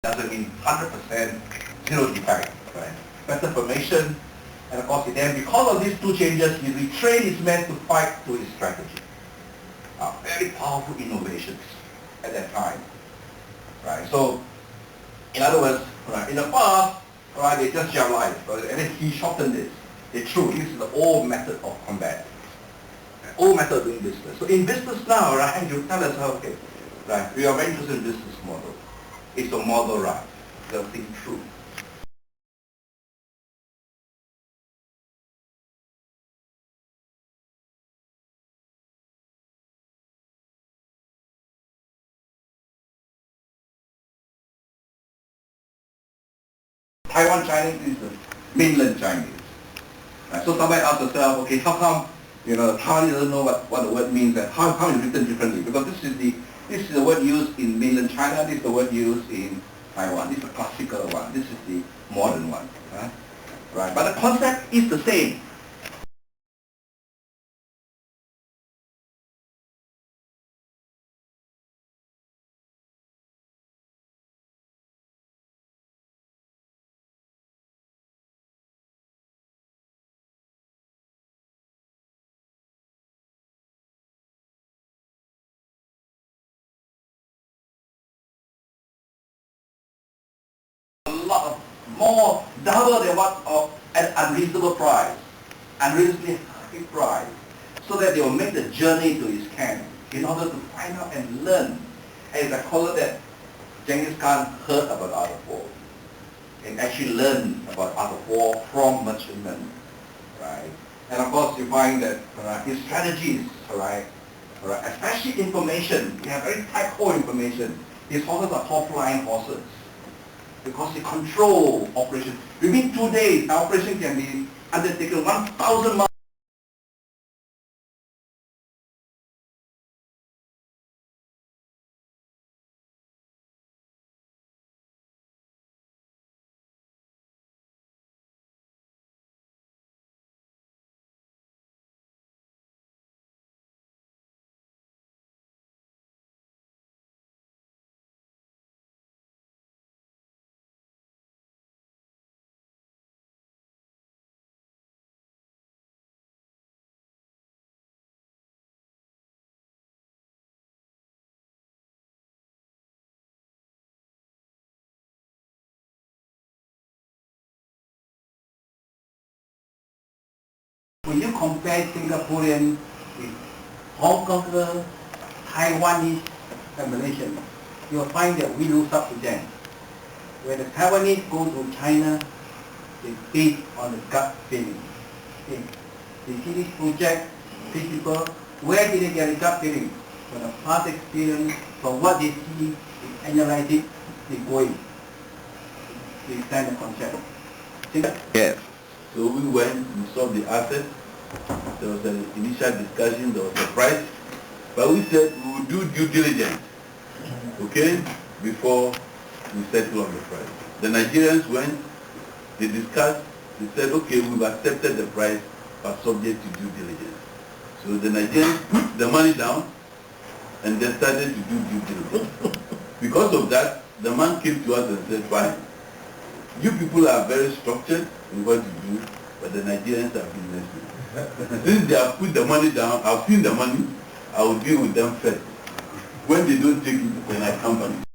doesn't mean 100% zero defect, right? Better formation, and of course then because of these two changes, he retrained his men to fight to his strategy. Very powerful innovations at that time, right? So, in other words, right, in the past, right, they just jump lines, right? And then he shortened this. They threw, this is the old method of combat, old method of doing business. So in business now, right, you tell us, okay, right, we are very interested in business model. It's a model, right? The thing true. Taiwan Chinese is the mainland Chinese. Right? So somebody asks themselves, okay, how come Taiwan doesn't know what the word means and how it's written differently? Because this is the word used in mainland China, this is the word used in Taiwan. This is the classical one, this is the modern one. Right? But the concept is the same. A lot of more, double than what of an unreasonable price, unreasonably high price, so that they will make the journey to his camp in order to find out and learn. And I call it that Genghis Khan heard about art of war and actually learned about art of war from merchantmen, right? And of course you find that his strategies, especially information, he had very tight core information. His horses are top-flying horses, because they control operation. Within 2 days, the operation can be undertaken 1,000 miles. When you compare Singaporean with Hong Kongers, Taiwanese, and Malaysians, you'll find that we lose up to them. When the Taiwanese go to China, they base on the gut feeling. Okay. They see this project, these people, where did they get the gut feeling? From the past experience, from what they see, they analyze it, they go in. They sign the contract. Yes. So we went, we saw the asset, there was an initial discussion, there was a price, but we said we would do due diligence, okay, before we settle on the price. The Nigerians went, they discussed, they said, okay, we've accepted the price, but subject to due diligence. So the Nigerians put the money down, and they started to do due diligence. Because of that, the man came to us and said, fine, you people are very structured in what you do, but the Nigerians are businessmen. Since they have put the money down, I've seen the money, I will deal with them first. When they don't take it, then I come back.